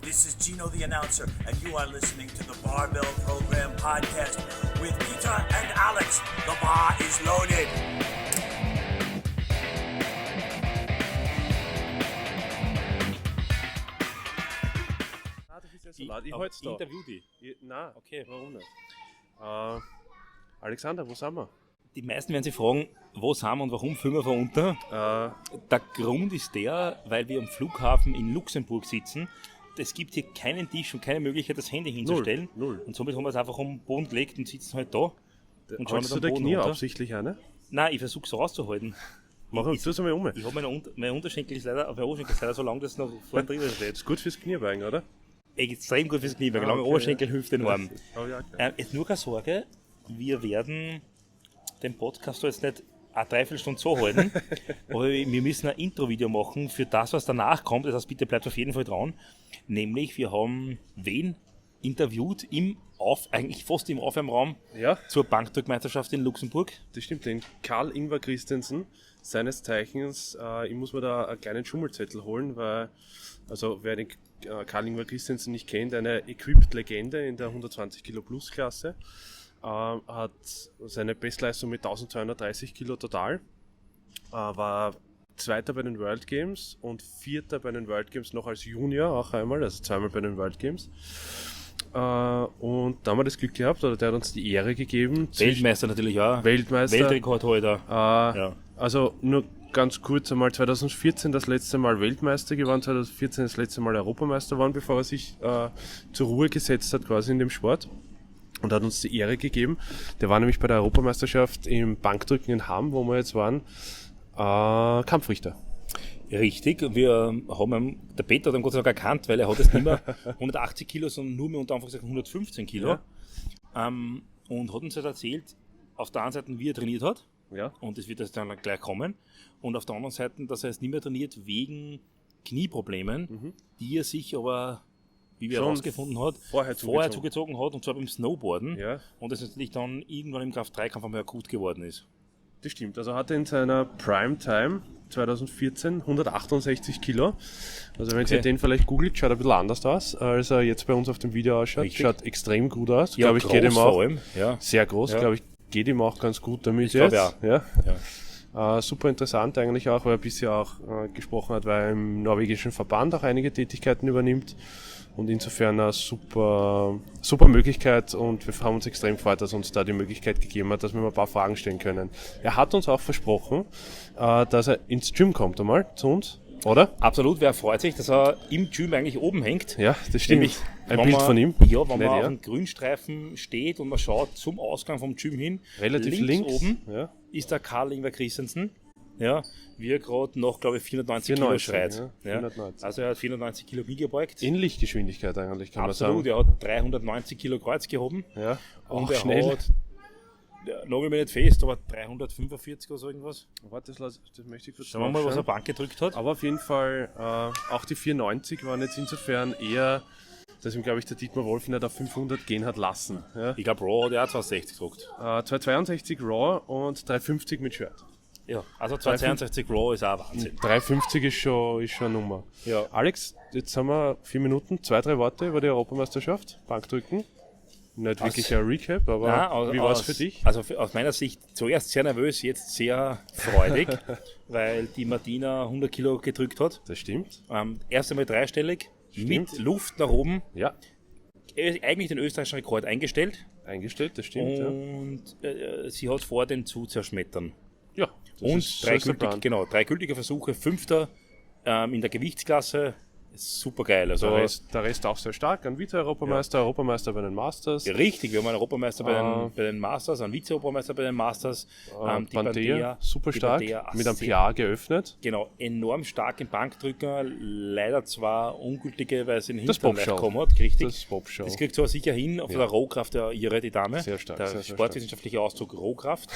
This is Gino the announcer, and you are listening to the Barbell Program podcast with Peter and Alex. The bar is loaded. Ich halte es da. Interview die? Nein, Okay. warum nicht? Alexander, wo sind wir? Die meisten werden sich fragen, wo sind wir und warum filmen wir von unten? Der Grund ist der, weil wir am Flughafen in Luxembourg sitzen. Es gibt hier keinen Tisch und keine Möglichkeit, das Handy hinzustellen. Null. Und somit haben wir es einfach am Boden gelegt und sitzen halt da. Und schauen Hast am du der Boden Knie runter. absichtlich auch, ne? Nein, ich versuche es rauszuhalten. Mach uns das einmal um. Ich habe mein Unterschenkel ist leider so lang, dass es noch vorne drin steht. Ist gut fürs Kniebein, oder? Extrem gut fürs Knie, weil lange okay, Oberschenkel hilft den Arm. Oh, ja, okay. Jetzt nur keine Sorge, wir werden den Podcast jetzt nicht eine Dreiviertelstunde so halten, aber wir müssen ein Intro-Video machen für das, was danach kommt. Das heißt, bitte bleibt auf jeden Fall dran. Nämlich, wir haben wen interviewt eigentlich fast im Aufwärmraum Ja, zur Bankdrückmeisterschaft in Luxemburg. das stimmt. Den Carl Yngvar Christensen, seines Zeichens, ich muss mir da einen kleinen Schummelzettel holen, weil, also wer den Carl Yngvar Christensen nicht kennt, eine Equipped-Legende in der 120 Kilo Plus Klasse, hat seine Bestleistung mit 1230 Kilo total, war Zweiter bei den World Games und Vierter bei den World Games noch als Junior auch einmal, also zweimal bei den World Games. Und da haben wir das Glück gehabt, oder der hat uns die Ehre gegeben. Weltmeister natürlich auch. Weltmeister. Weltrekordhalter. Ja. Also nur ganz kurz einmal 2014 das letzte Mal Weltmeister geworden, 2014 das letzte Mal Europameister geworden, bevor er sich zur Ruhe gesetzt hat quasi in dem Sport. Und hat uns die Ehre gegeben. Der war nämlich bei der Europameisterschaft im Bankdrücken in Hamm, wo wir jetzt waren, Kampfrichter. Richtig, wir haben der Peter hat ihn Gott sei Dank erkannt, weil er hat jetzt nicht mehr 180 Kilo, sondern nur mehr unter Anführungszeichen 115 Kilo. Ja. Und hat uns halt erzählt, auf der einen Seite, wie er trainiert hat, Ja. und das wird jetzt dann gleich kommen, und auf der anderen Seite, dass er jetzt nicht mehr trainiert wegen Knieproblemen, die er sich aber, wie wir Schon herausgefunden hat, vorher zugezogen hat, und zwar beim Snowboarden, Ja. und das natürlich dann irgendwann im Kraft-3-Kampf einmal akut geworden ist. Das stimmt. Also hatte in seiner Prime-Time 2014 168 Kilo. Also wenn ihr den vielleicht googelt, schaut er ein bisschen anders aus, als er jetzt bei uns auf dem Video ausschaut. Richtig. Schaut extrem gut aus. Ja, Glaube ich, geht groß ihm auch vor allem. Ja. sehr groß. Ja. Glaube ich, geht ihm auch ganz gut damit Ich glaube jetzt. ja. Ja. Super interessant eigentlich auch, weil er bisher auch gesprochen hat, weil er im norwegischen Verband auch einige Tätigkeiten übernimmt. Und insofern eine super Möglichkeit, und wir haben uns extrem gefreut, dass er uns da die Möglichkeit gegeben hat, dass wir mal ein paar Fragen stellen können. Er hat uns auch versprochen, dass er ins Gym kommt einmal zu uns, oder? Absolut, wer freut sich, dass er im Gym eigentlich oben hängt. Ja, das stimmt. Nämlich, Ein wenn Bild man- von ihm. Ja, wenn Nicht man auf er. dem Grünstreifen steht und man schaut zum Ausgang vom Gym hin, Relativ links. oben Ja. ist der Carl Yngvar Christensen, ja, wie er gerade noch, glaube ich, 490 Kilo 94, schreit. ja, Ja. 490. Also er hat 490 Kilo Knie gebeugt. In Lichtgeschwindigkeit eigentlich, kann Absolut, man er hat 390 Kilo Kreuz gehoben. sagen. Ja, Und auch er schnell. hat, nagel mich nicht fest, aber 345 oder so irgendwas. Warte, das möchte ich kurz Schauen wir mal, was er nachschauen. Bank gedrückt hat. Aber auf jeden Fall, auch die 490 waren jetzt insofern eher, dass ihm, glaube ich, der Dietmar Wolf nicht auf 500 gehen hat lassen. Ja. Ich glaube, Raw hat er auch 260 gedruckt. 262 Raw und 350 mit Shirt. Ja, also 262 Raw ist auch Wahnsinn. 350 ist schon eine Nummer. Ja. Alex, jetzt haben wir 4 Minuten, 2-3 Worte über die Europameisterschaft, Bankdrücken. Nicht wirklich ein Recap, aber Nein, wie war es für dich? Also aus meiner Sicht zuerst sehr nervös, jetzt sehr freudig, weil die Martina 100 Kilo gedrückt hat. Das stimmt. Erst einmal dreistellig, Stimmt. mit Luft nach oben, Ja, eigentlich den österreichischen Rekord eingestellt, eingestellt, das stimmt. Ja. und sie hat vor, den zu zerschmettern. Ja, das Und ist drei so ist der Plan. drei gültige Versuche, Fünfter in der Gewichtsklasse, super geil. Also, Der Rest auch sehr stark, ein Vize-Europameister, Europameister bei den Masters. ja, richtig, wir haben einen Europameister bei den Masters, einen Vize-Europameister bei den Masters. Die Bandea, super stark, Bandea, mit einem sehr- PR geöffnet. Genau, enorm stark im Bankdrücker, leider zwar ungültige, weil sie in den Das Hintern leicht Popschau. gekommen hat, richtig. Das ist Popschau. Das kriegt zwar sicher hin, auf der Rohkraft der Ihre, die Dame. Sehr stark, Der sehr, sehr sportwissenschaftliche Ausdruck Rohkraft.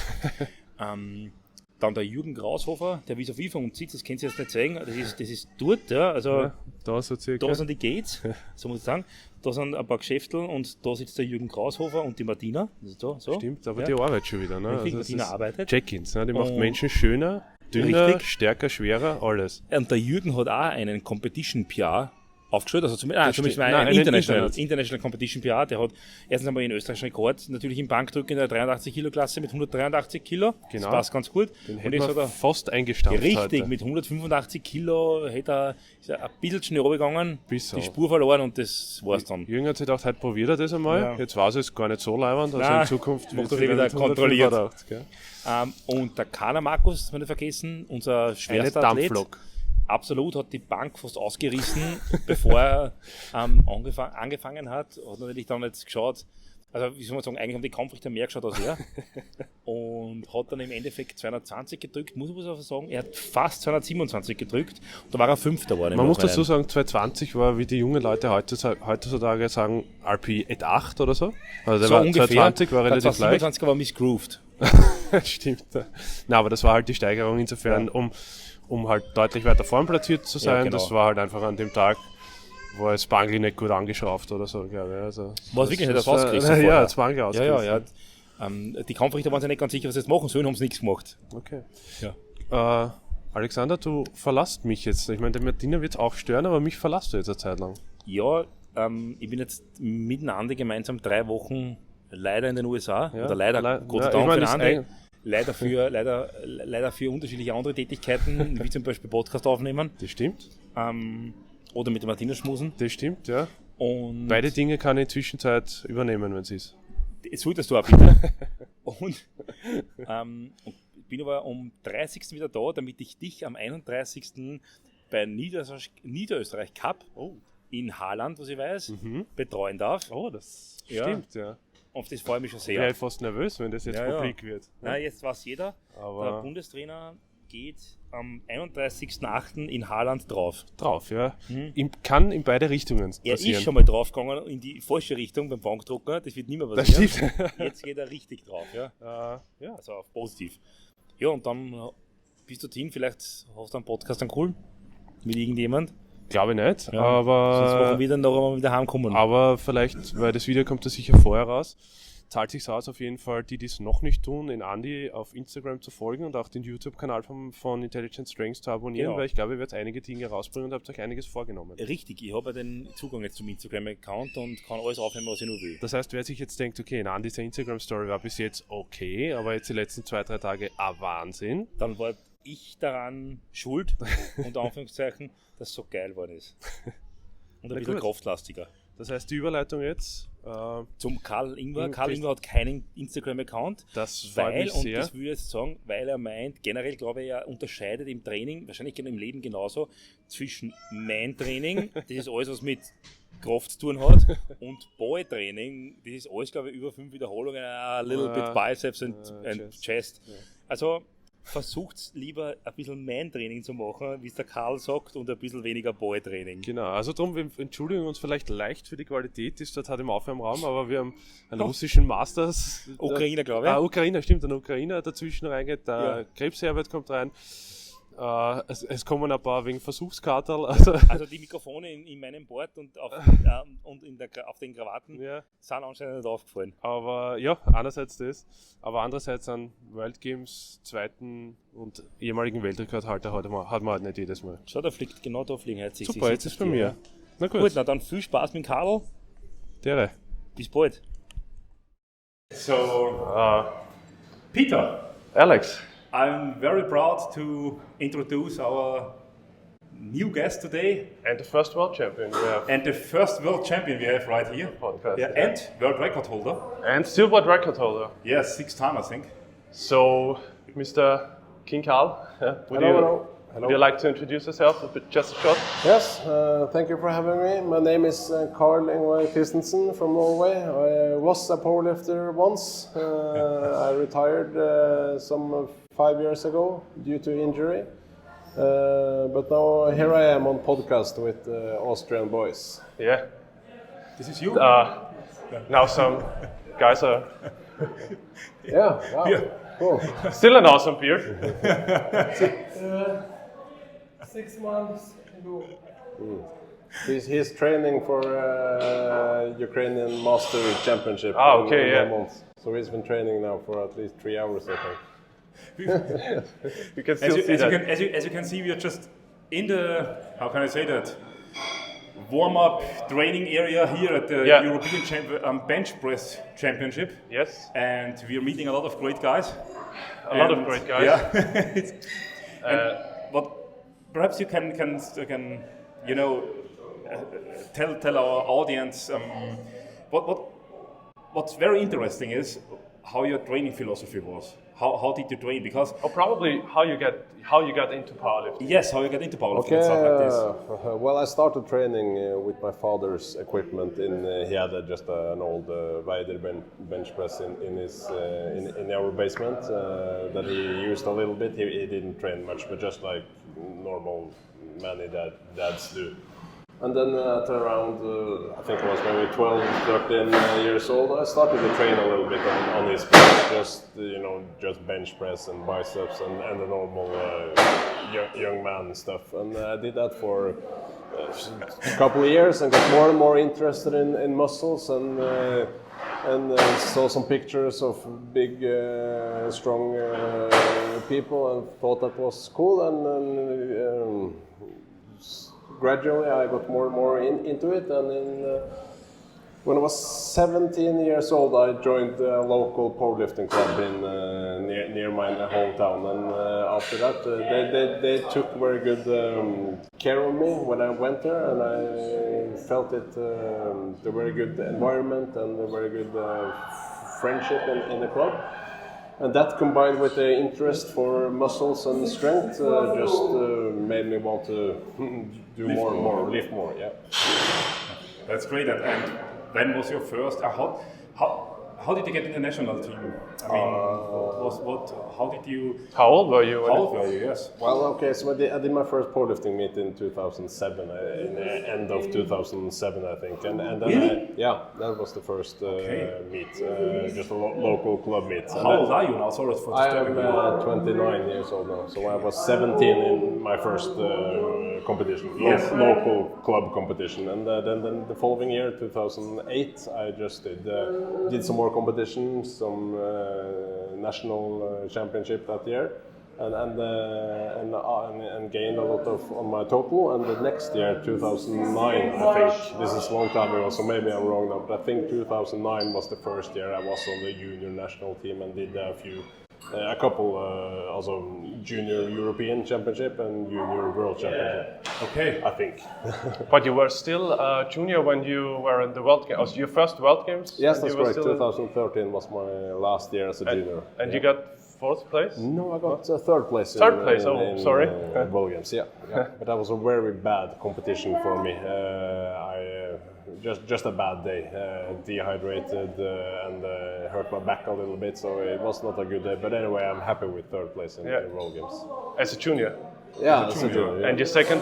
Dann der Jürgen Graushofer, der vis-à-vis von uns sitzt, das könnt ihr jetzt nicht zeigen, das ist dort, ja, also Ja, da so circa. da sind die Gates, so muss ich sagen, da sind ein paar Geschäftel und da sitzt der Jürgen Graushofer und die Martina, also so. Stimmt, aber ja. die arbeitet schon wieder. Ne? Richtig, das Martina ist arbeitet. Check-ins, ne? Die macht Und- Menschen schöner, dünner, Richtig. stärker, schwerer, alles. Und der Jürgen hat auch einen Competition PR aufgestellt, also zumindest ein International Competition PA, der hat erstens einmal den österreichischen Rekord, natürlich im Bankdrücken in der 83 Kilo Klasse mit 183 Kilo, genau. Das passt ganz gut. Den hätte er fast eingestampft. Richtig, heute. Mit 185 Kilo ist er ein bisschen schnell runtergegangen, die auf. Spur verloren und das war's dann. Jürgen hat sich gedacht, heute probiert er das einmal, Ja. Jetzt war es gar nicht so leibend, also in Zukunft wird es wieder kontrolliert. 185, Und der Kana Markus, das wir nicht vergessen, unser schwerster Athlet, Dampflok. absolut, hat die Bank fast ausgerissen, bevor er angefangen hat. Hat natürlich dann jetzt geschaut, also wie soll man sagen, eigentlich haben die Kampfrichter mehr geschaut als er. Und hat dann im Endeffekt 220 gedrückt, muss ich aber sagen, er hat fast 227 gedrückt und da war er Fünfter geworden. Man muss dazu sagen, 220 war, wie die jungen Leute heutzutage sagen, RP at 8 oder so. Also der so war ungefähr, 220 war relativ leicht. 227 war misgrooved. Stimmt. Na, aber das war halt die Steigerung insofern, um halt deutlich weiter vorn platziert zu sein. Ja, genau. Das war halt einfach an dem Tag, wo er Spangli nicht gut angeschraubt oder so, glaube ich. Also, War es wirklich nicht das ausgerissen? Ja, das Spangli ausgerissen. Ja. Die Kampfrichter waren sich nicht ganz sicher, was sie jetzt machen sollen, haben sie nichts gemacht. Okay. Ja. Alexander, du verlässt mich jetzt. Ich meine, der Martina wird es auch stören, aber mich verlässt du jetzt eine Zeit lang. Ja, ich bin jetzt miteinander gemeinsam 3 Wochen leider in den USA. Ja, Oder leider, Gott sei Dank für den anderen. Leider für unterschiedliche andere Tätigkeiten, wie zum Beispiel Podcast aufnehmen. Das stimmt. Oder mit der Martina schmusen. Das stimmt, ja. Und beide Dinge kann ich in Zwischenzeit übernehmen, wenn es ist. Das solltest du auch bitte. Und bin aber am 30. wieder da, damit ich dich am 31. bei Niederösterreich Cup in Haaland, was ich weiß, betreuen darf. Oh, das stimmt, ja. Auf das freue ich mich schon sehr. Ich wäre fast nervös, wenn das jetzt publik wird. Nein, jetzt weiß jeder. Aber der Bundestrainer geht am 31.08. in Haaland drauf. Ja. Kann in beide Richtungen passieren. Er ist schon mal draufgegangen in die falsche Richtung beim Bankdrucker. Das wird nicht mehr passieren. Das stimmt. Jetzt geht er richtig drauf. Ja. Ja. Also auf positiv. Ja, und dann bist du dorthin. Vielleicht hast du einen Podcast dann cool mit irgendjemand. Glaube ich nicht, Ja, aber sonst machen wir dann noch einmal wieder heimkommen. Aber vielleicht, weil das Video kommt da sicher vorher raus, zahlt sich aus auf jeden Fall, die es noch nicht tun, den Andi auf Instagram zu folgen und auch den YouTube-Kanal von Intelligent Strengths zu abonnieren, Genau. Weil ich glaube, ihr werdet einige Dinge rausbringen und habt euch einiges vorgenommen. Richtig, ich habe ja den Zugang jetzt zum Instagram-Account und kann alles aufnehmen, was ich nur will. Das heißt, wer sich jetzt denkt, okay, Andi, seine Instagram-Story war bis jetzt okay, aber jetzt die letzten 2-3 Tage Wahnsinn. Dann war ich daran schuld, unter Anführungszeichen, dass es so geil geworden ist. Und ein bisschen kraftlastiger. Das heißt, die Überleitung jetzt zum Carl Yngvar. Carl Yngvar hat keinen Instagram-Account, weil ich würde jetzt sagen, weil er meint, generell glaube ich, er unterscheidet im Training, wahrscheinlich im Leben genauso, zwischen Man-Training, das ist alles, was mit Kraft zu tun hat, und Boy-Training, das ist alles, glaube ich, über 5 Wiederholungen, a little bit Biceps and Chest. Ja. Also versucht lieber ein bisschen Man-Training zu machen, wie es der Karl sagt, und ein bisschen weniger Boy-Training. Genau, also darum, wir entschuldigen uns vielleicht leicht für die Qualität, die es dort hat im Aufwärmraum, aber wir haben einen russischen Masters. Ukrainer, glaube ich. Ukrainer, stimmt, ein Ukrainer dazwischen reingeht, der Krebsherbert kommt rein. Es kommen ein paar wegen Versuchskaterl. Also die Mikrofone in meinem Board und auf den Krawatten sind anscheinend nicht aufgefallen. Aber ja, einerseits das, aber andererseits an World Games zweiten und ehemaligen Weltrekordhalter hat man halt nicht jedes Mal. Schau, da fliegt genau da fliegen heute. Super, jetzt ist bei mir. Na gut. Gut, na dann viel Spaß mit Karl. Dere. Bis bald. So, Peter, Alex. I'm very proud to introduce our new guest today And the first world champion we have. and the first world champion we have right here. Podcast, Yeah, yeah. and world record holder. And still world record holder. Yes, 6 time I think. So, Mr. King Carl, Hello. would you like to introduce yourself just a short? Yes, thank you for having me. My name is Carl Yngvar Christensen from Norway. I was a powerlifter once. I retired some 5 years ago due to injury. But now here I am on podcast with Austrian boys. Yeah. This is you. Now some guys are Yeah, wow. Yeah. Cool. still an awesome beard. 6 months ago. He's training for Ukrainian Master Championship. Okay, in yeah. 1 month. So he's been training now for at least 3 hours, I think. You can still see that. As you can see, we are just in the, how can I say that? warm-up training area here at the European Bench Press Championship. Yes. And we are meeting a lot of great guys. A lot of great guys. Yeah. But perhaps you can tell our audience what's very interesting is how your training philosophy was. How did you train? Because probably how you got into powerlifting. Yes, how you got into powerlifting. Okay, and stuff like this. Well, I started training with my father's equipment. He had just an old Weider bench press in our basement that he used a little bit. He didn't train much, but just like normal many dads do. And then at around, I think I was maybe 12, 13 years old, I started to train a little bit on his press, just bench press and biceps and the normal young man stuff. And I did that for a couple of years and got more and more interested in muscles and saw some pictures of big, strong people and thought that was cool. And gradually I got more and more into it, and when I was 17 years old I joined a local powerlifting club near my hometown, and after that they took very good care of me when I went there, and I felt the very good environment and the very good friendship in the club. And that combined with the interest for muscles and strength just made me want to do more and more, lift more. Yeah. That's great. And when was your first? How did you get in the national team? I mean, how did you? How old were you? How old were you? Yes. Well, okay. So I did my first powerlifting meet in 2007, in the end of 2007, I think. And then really? That was the first meet, just a local club meet. How old are you now? Sorry for disturbing you. I am 29 years old now. So I was 17 in my first competition, local club competition, and then the following year, 2008, I just did some more competitions, some national championship that year, and gained a lot on my total. And the next year, 2009, I think, this is a long time ago, so maybe I'm wrong now, but I think 2009 was the first year I was on the junior national team and did a couple also junior European championship and junior world championship. Okay, I think. But you were still a junior when you were in the World Games. Was your first World Games? Yes, that's correct. 2013 was my last year as a junior. And you got fourth place? No, I got third place. Third place. Sorry. World Games. Yeah. But that was a very bad competition for me. Just a bad day, dehydrated and hurt my back a little bit, so it was not a good day. But anyway, I'm happy with third place in World Games. As a junior? Yeah, as a junior. Yeah. And your second,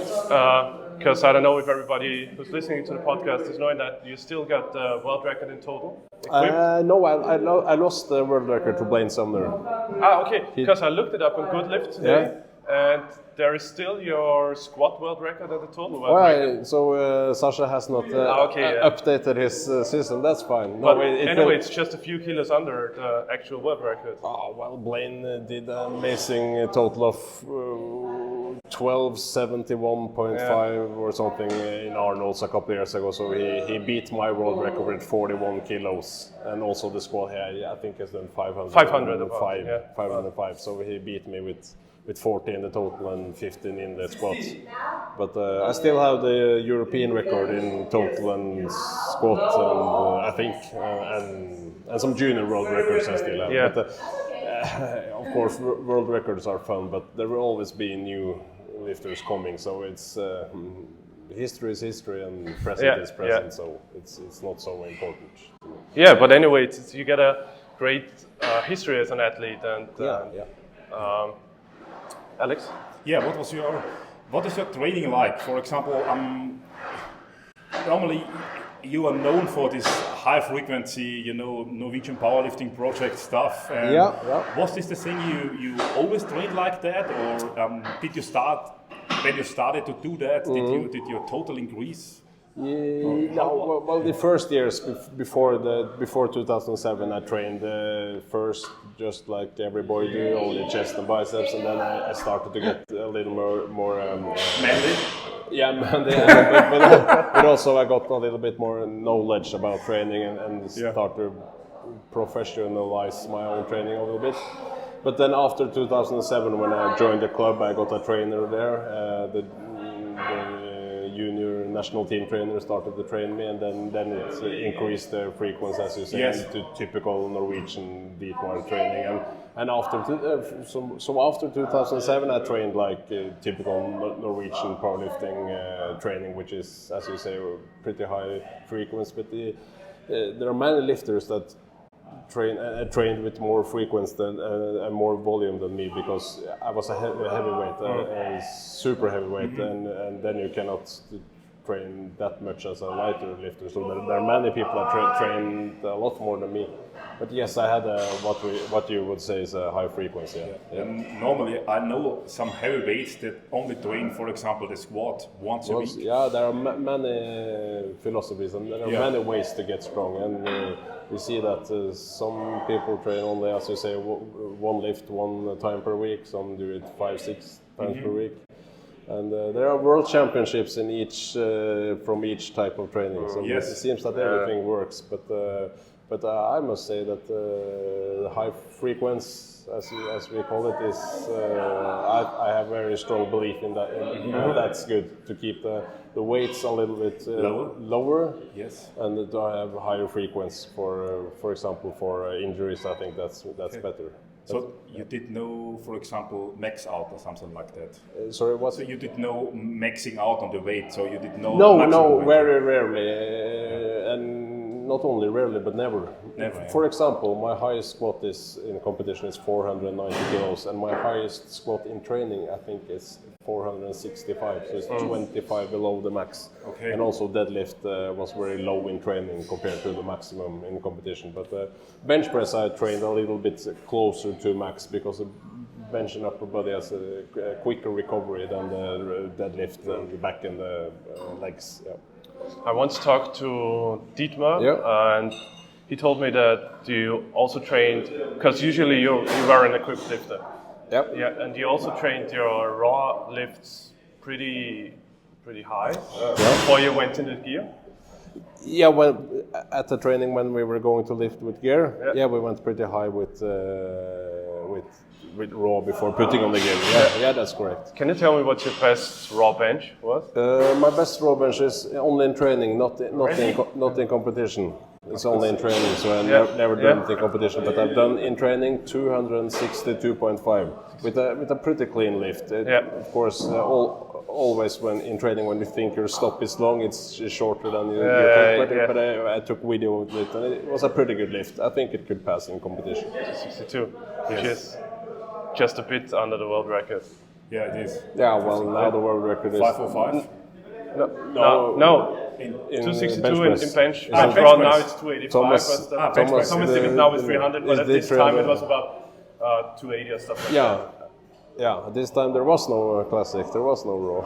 because I don't know if everybody who's listening to the podcast is knowing that you still got the world record in total? No, I lost the world record to Blaine Sumner. Okay, because I looked it up on Good Lift today. And there is still your squat world record at the total world record. So Sasha has not updated his system. That's fine. No, but anyway, it's just a few kilos under the actual world record. Oh, well, Blaine did an amazing total of 1271.5 or something in Arnold's a couple of years ago. So he beat my world record with 41 kilos, and also the squat here I think has done 505. So he beat me with 40 in the total and 15 in the squat. But I still have the European record in total and squat, and I think, and some junior world records I still have. Yeah. But of course, world records are fun, but there will always be new lifters coming. So it's history is history and present is present. So it's not so important. Yeah, but anyway, you get a great history as an athlete, and Alex? Yeah, what is your training like? For example, normally you are known for this high frequency, Norwegian powerlifting project stuff. And was this the thing you always trained like that, or did you start when you started to do that? Did your total increase? Well, the first years before 2007, I trained first just like every boy do, only chest and biceps, and then I started to get a little more manly. Yeah, man. But also I got a little bit more knowledge about training and start to professionalize my own training a little bit. But then after 2007, when I joined the club, I got a trainer there. The junior national team trainer started to train me, and then it increased the frequency, as you say, to typical Norwegian deep-wire training. And after after 2007, I trained like typical Norwegian powerlifting training, which is, as you say, pretty high frequency. But there are many lifters that trained with more frequency and more volume than me, because I was a heavyweight, super heavyweight, and then you cannot train that much as a lighter lifter. So there are many people that trained a lot more than me. But yes, I had what you would say is a high frequency. Yeah. And normally, I know some heavyweights that only train, for example, the squat once a week. Yeah, there are many philosophies, and there are many ways to get strong. And we see that some people train only, as you say, one lift one time per week. Some do it 5-6 times per week. And there are world championships in from each type of training. So it seems that everything works, but I must say that the high frequency, as we call it, is I have very strong belief in that. That's good to keep the weights a little bit lower. Yes. And to have higher frequency for example, for injuries. I think that's better. So you did no, for example, max out or something like that? Sorry, what? So you did no maxing out on the weight, so you did no... No, very rarely. And not only rarely, but never. For example, my highest squat in competition is 490 kilos, and my highest squat in training, I think, is 465, so it's 25 below the max. Okay. And also deadlift was very low in training compared to the maximum in competition. But bench press I trained a little bit closer to max, because bench and upper body has a quicker recovery than the deadlift and the back and the legs. Yeah. I once talked to Dietmar, and he told me that you also trained, because usually you are an equipped lifter. Yep. Yeah, and you also trained your raw lifts pretty high before you went into gear. Yeah, well, at the training when we were going to lift with gear, we went pretty high with raw before putting on the gear. Yeah, that's correct. Can you tell me what your best raw bench was? My best raw bench is only in training, not in competition. It's only in training, so I never done it in competition. But I've done in training 262.5 with a pretty clean lift. Of course, always when in training, when you think your stop is long, it's shorter than you think. But I took video of it, and it was a pretty good lift. I think it could pass in competition. 62, which is just a bit under the world record. Yeah, it is. Yeah, well, now the world record is 545. No. In 262 in bench. Now it's 285. Thomas did it now with 300, but at this time it was about 280 or stuff like that. Yeah, this time there was no classic, there was no raw.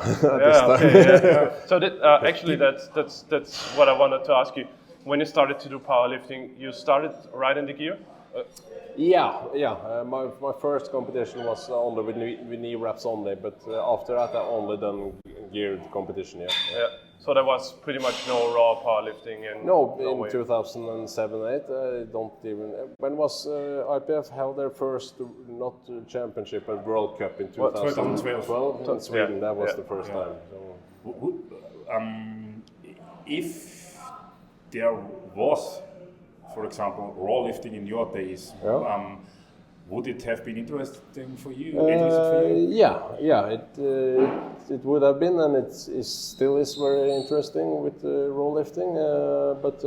So actually that's what I wanted to ask you. When you started to do powerlifting, you started right in the gear? My first competition was only with knee wraps only, but after that I only done geared competition. Yeah. So there was pretty much no raw powerlifting in in 2007-8. I don't even. When was IPF held their first not championship but World Cup in 2012 in Sweden? That was the first time. So. If there was, for example, raw lifting in your days, would it have been interesting for you? It would have been, and it still is very interesting with raw lifting. But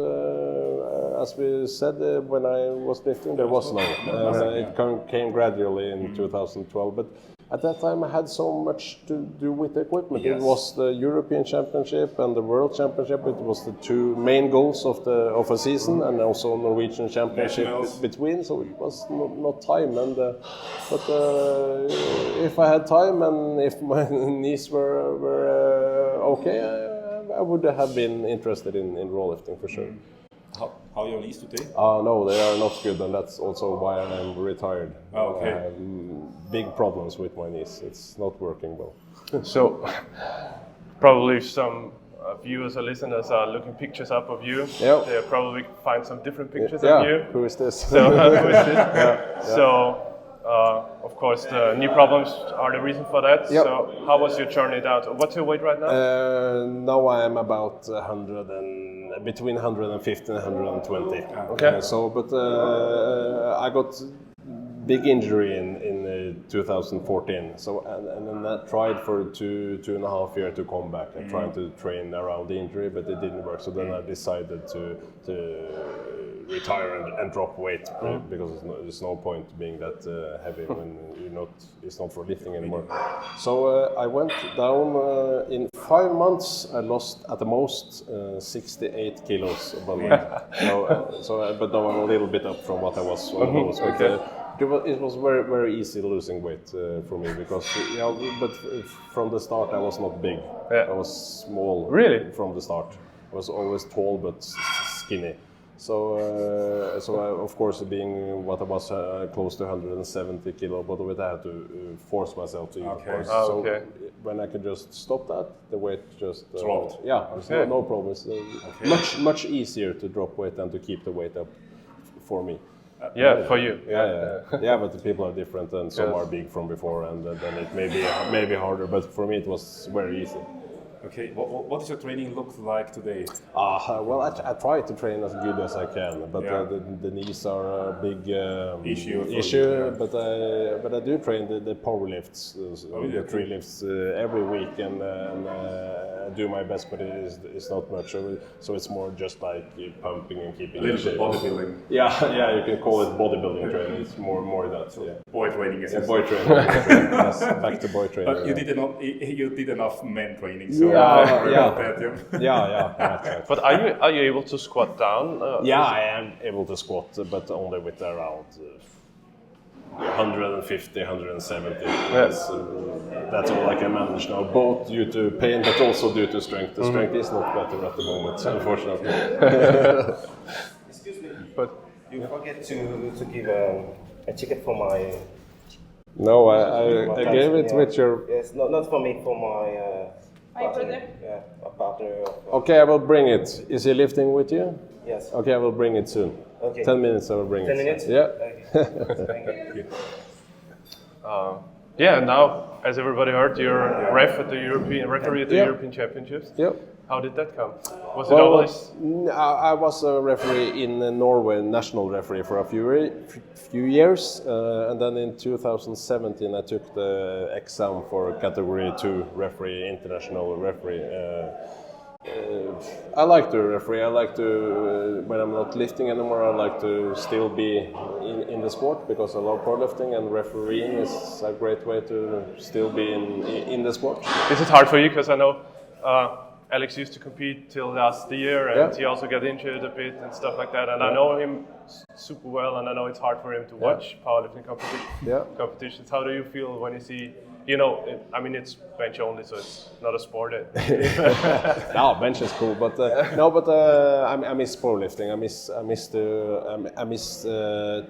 as we said, when I was lifting, there was no. It came gradually in 2012, but at that time I had so much to do with the equipment. It was the European Championship and the World Championship. It was the two main goals of a season, and also Norwegian Championship between. So it was not time. And but if I had time and if my knees were okay, I would have been interested in raw lifting for sure. How are your knees today? No, they are not good, and that's also why I'm retired. Okay. I have big problems with my knees. It's not working well. So, probably some viewers or listeners are looking pictures up of you. Yep. They'll probably find some different pictures Yeah, of you. who is this? So, who is this? So, of course, the knee problems are the reason for that. Yep. So, how was your journey down? What's your weight right now? Now I am about between 150 and 120. Okay. But I got big injury in 2014. So and then I tried for two and a half years to come back and trying to train around the injury, but it didn't work. So then I decided to retire and drop weight because there's no point being that heavy when it's not for lifting anymore. So I went down in 5 months. I lost at the most 68 kilos of body weight. But now I'm a little bit up from what I was. It was very, very easy losing weight for me because, but from the start I was not big. Yeah. I was small. Really? From the start. I was always tall but skinny. So I, of course, being what I was close to 170 kilo body weight, I had to force myself to eat. Okay. Of course. Oh, okay. So when I could just stop that, the weight just dropped. Yeah, no problem. It's much easier to drop weight than to keep the weight up for me. Yeah, for you. Yeah, but the people are different, and some are big from before, and then it may be harder. But for me, it was very easy. Okay, what does your training look like today? Well, I try to train as good as I can, but the knees are a big issue. But I do train the power lifts, the tree lifts every week, and do my best. But it's not much. So it's more just like pumping and keeping. A little bit bodybuilding. Yeah, you can call it bodybuilding training. It's more that. So boy training, is boy training. Yes, back to boy training. But you did enough men training. So Right. But are you able to squat down? I am able to squat, but only with around 150, 170. That's all I can manage now, both due to pain but also due to strength. The strength is not better at the moment, unfortunately. Excuse me, but you forget to give a ticket for my... No, I gave it with your... Yes, not for me, for my... brother? Yeah, a partner. Okay, I will bring it. Is he lifting with you? Yes. Okay, I will bring it soon. Okay. 10 minutes I will bring 10 it. minutes? Yeah. Okay. Thank you. Yeah, now, as everybody heard, you're referee at the European Championships. Yep. How did that come? Was it always? I was a referee in Norway, national referee for a few years, and then in 2017 I took the exam for category 2 referee, international referee. I like to referee. I like to, when I'm not lifting anymore, I like to still be in the sport because I love powerlifting, and refereeing is a great way to still be in the sport. Is it hard for you? Because I know Alex used to compete till last year, and he also got injured a bit and stuff like that. And I know him super well, and I know it's hard for him to watch powerlifting competitions. How do you feel when you see? It's bench only, so it's not a sport. No, bench is cool, but I miss powerlifting. I miss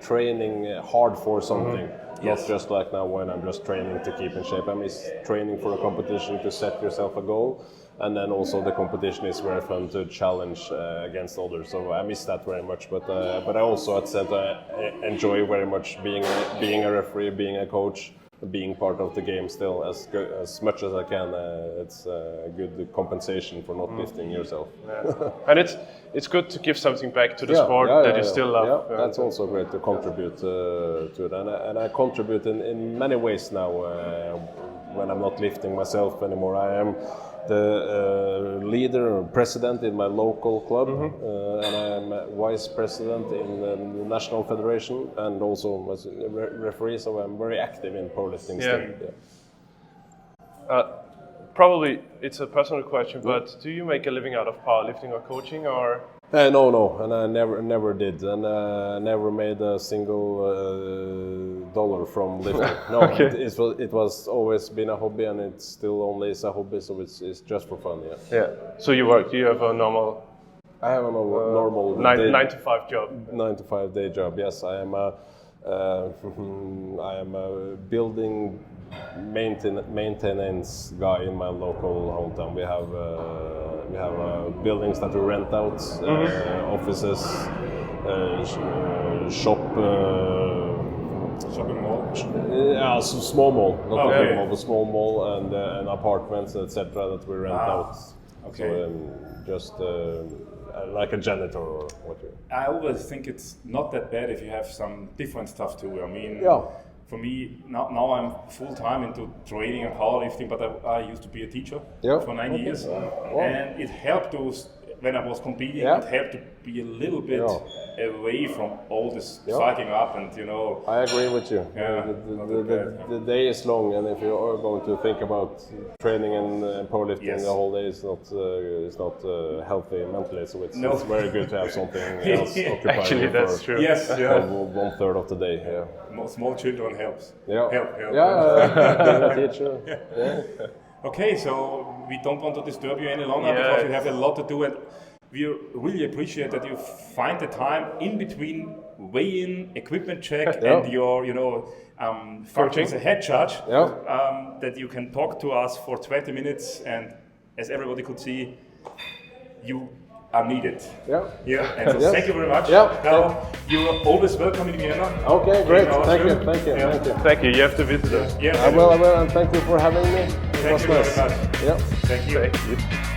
training hard for something, not just like now when I'm just training to keep in shape. I miss training for a competition to set yourself a goal, and then also the competition is very fun to challenge against others. So I miss that very much. But I also at the same time enjoy very much being a referee, being a coach, being part of the game still as much as I can. It's a good compensation for not lifting yourself. Yeah. And it's good to give something back to the sport that you still love. Yeah, that's also great to contribute to it, and I contribute in many ways now. When I'm not lifting myself anymore, I am the leader or president in my local club, and I am vice president in the national federation, and also as a referee. So I'm very active in powerlifting still. Probably it's a personal question, but do you make a living out of powerlifting or coaching, or? No, and I never did, and never made a single dollar from lifting. No, it was always been a hobby, and it still only is a hobby, so it's just for fun. Yeah. So you work? Do you have a normal? I have a normal 9 to 5 job. 9 to 5 day job. Yes, I am a building maintenance guy in my local hometown. We have buildings that we rent out, offices, shop. Shopping mall? Yeah, so small mall, not a big mall, but small mall, and apartments, etc. that we rent out. Okay. So just like a janitor or whatever. I always think it's not that bad if you have some different stuff too. I mean, for me, now I'm full-time into training and powerlifting, but I used to be a teacher for 9 years. And it helped us, when I was competing, it helped to be a little bit away from all this cycling up and, you know. I agree with you. Yeah, the day is long, and if you are going to think about training and powerlifting the whole day, it's not healthy mentally. So it's very good to have something else occupying. Actually, that's true. Yes, 1/3 of the day. Small children helps. Help. Teacher. Okay, so we don't want to disturb you any longer because you have a lot to do, and we really appreciate that you find the time in between weigh-in, equipment check, and your, function as a head judge, that you can talk to us for 20 minutes, and as everybody could see, you are needed. And so thank you very much. You're always welcome in Vienna. Okay, great. Thank you. Thank you. You have to visit us. I will, and thank you for having me. It was nice. Very much. Yeah. Thank you.